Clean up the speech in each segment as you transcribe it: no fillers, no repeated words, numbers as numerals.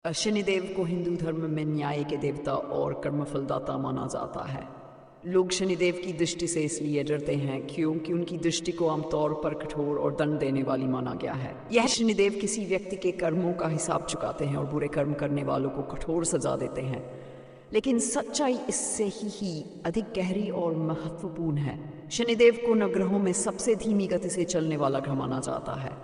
शनिदेव को हिंदू धर्म में न्याय के देवता और कर्मफलदाता माना जाता है। लोग शनिदेव की दृष्टि से इसलिए डरते हैं क्योंकि उनकी दृष्टि को आमतौर पर कठोर और दंड देने वाली माना गया है। यह शनिदेव किसी व्यक्ति के कर्मों का हिसाब चुकाते हैं और बुरे कर्म करने वालों को कठोर सजा देते हैं, लेकिन सच्चाई इससे ही अधिक गहरी और महत्वपूर्ण है। शनिदेव को नवग्रहों में सबसे धीमी गति से चलने वाला ग्रह माना जाता है।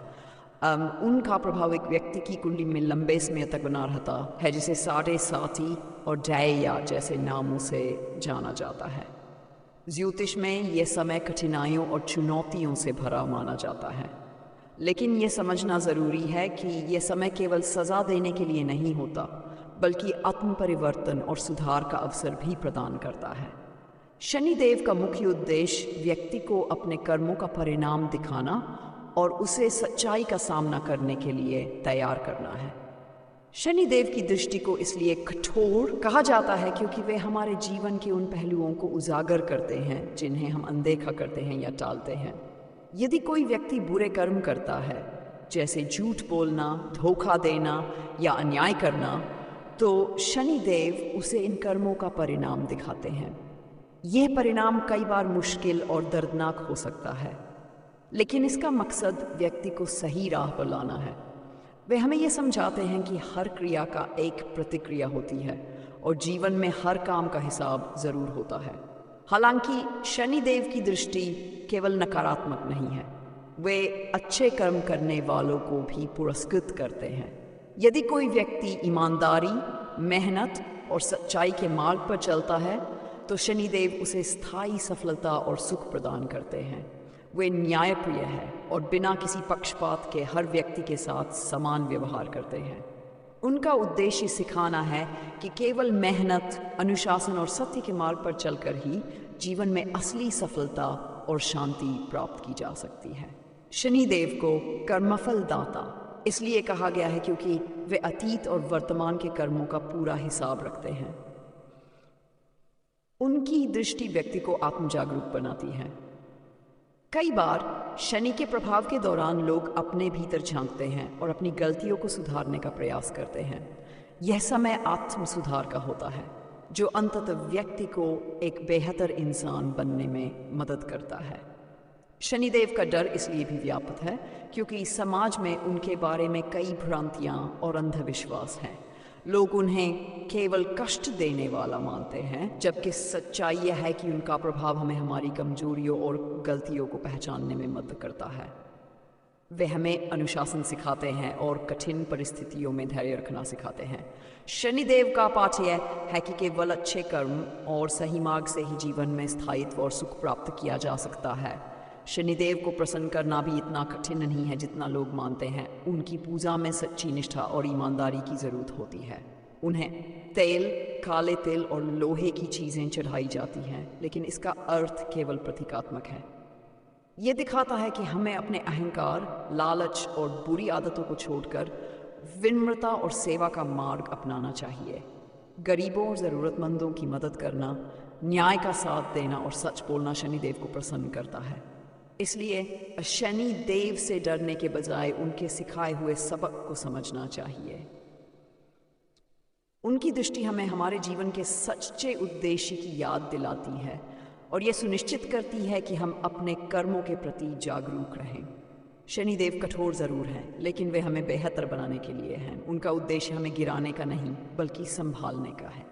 उनका प्रभाव एक व्यक्ति की कुंडली में लंबे समय तक बना रहता है, जिसे साढ़े साथी और डैया जैसे नामों से जाना जाता है। ज्योतिष में यह समय कठिनाइयों और चुनौतियों से भरा माना जाता है, लेकिन यह समझना ज़रूरी है कि यह समय केवल सज़ा देने के लिए नहीं होता, बल्कि आत्म परिवर्तन और सुधार का अवसर भी प्रदान करता है। शनिदेव का मुख्य उद्देश्य व्यक्ति को अपने कर्मों का परिणाम दिखाना और उसे सच्चाई का सामना करने के लिए तैयार करना है। शनिदेव की दृष्टि को इसलिए कठोर कहा जाता है क्योंकि वे हमारे जीवन के उन पहलुओं को उजागर करते हैं जिन्हें हम अनदेखा करते हैं या टालते हैं। यदि कोई व्यक्ति बुरे कर्म करता है, जैसे झूठ बोलना, धोखा देना या अन्याय करना, तो शनिदेव उसे इन कर्मों का परिणाम दिखाते हैं। यह परिणाम कई बार मुश्किल और दर्दनाक हो सकता है, लेकिन इसका मकसद व्यक्ति को सही राह पर लाना है। वे हमें यह समझाते हैं कि हर क्रिया का एक प्रतिक्रिया होती है और जीवन में हर काम का हिसाब ज़रूर होता है। हालांकि शनिदेव की दृष्टि केवल नकारात्मक नहीं है, वे अच्छे कर्म करने वालों को भी पुरस्कृत करते हैं। यदि कोई व्यक्ति ईमानदारी, मेहनत और सच्चाई के मार्ग पर चलता है, तो शनिदेव उसे स्थायी सफलता और सुख प्रदान करते हैं। वे न्यायप्रिय है और बिना किसी पक्षपात के हर व्यक्ति के साथ समान व्यवहार करते हैं। उनका उद्देश्य सिखाना है कि केवल मेहनत, अनुशासन और सत्य के मार्ग पर चलकर ही जीवन में असली सफलता और शांति प्राप्त की जा सकती है। शनिदेव को कर्मफल दाता इसलिए कहा गया है क्योंकि वे अतीत और वर्तमान के कर्मों का पूरा हिसाब रखते हैं। उनकी दृष्टि व्यक्ति को आत्मजागरूक बनाती है। कई बार शनि के प्रभाव के दौरान लोग अपने भीतर झांकते हैं और अपनी गलतियों को सुधारने का प्रयास करते हैं। यह समय आत्म सुधार का होता है, जो अंततः व्यक्ति को एक बेहतर इंसान बनने में मदद करता है। शनिदेव का डर इसलिए भी व्यापक है क्योंकि समाज में उनके बारे में कई भ्रांतियां और अंधविश्वास हैं। लोग उन्हें केवल कष्ट देने वाला मानते हैं, जबकि सच्चाई यह है कि उनका प्रभाव हमें हमारी कमजोरियों और गलतियों को पहचानने में मदद करता है। वे हमें अनुशासन सिखाते हैं और कठिन परिस्थितियों में धैर्य रखना सिखाते हैं। शनिदेव का पाठ यह है कि केवल अच्छे कर्म और सही मार्ग से ही जीवन में स्थायित्व और सुख प्राप्त किया जा सकता है। शनिदेव को प्रसन्न करना भी इतना कठिन नहीं है जितना लोग मानते हैं। उनकी पूजा में सच्ची निष्ठा और ईमानदारी की ज़रूरत होती है। उन्हें तेल, काले तिल और लोहे की चीज़ें चढ़ाई जाती हैं, लेकिन इसका अर्थ केवल प्रतीकात्मक है। ये दिखाता है कि हमें अपने अहंकार, लालच और बुरी आदतों को छोड़कर विनम्रता और सेवा का मार्ग अपनाना चाहिए। गरीबों और ज़रूरतमंदों की मदद करना, न्याय का साथ देना और सच बोलना शनिदेव को प्रसन्न करता है। इसलिए शनि देव से डरने के बजाय उनके सिखाए हुए सबक को समझना चाहिए। उनकी दृष्टि हमें हमारे जीवन के सच्चे उद्देश्य की याद दिलाती है और यह सुनिश्चित करती है कि हम अपने कर्मों के प्रति जागरूक रहें। शनिदेव कठोर ज़रूर हैं, लेकिन वे हमें बेहतर बनाने के लिए हैं। उनका उद्देश्य हमें गिराने का नहीं, बल्कि संभालने का है।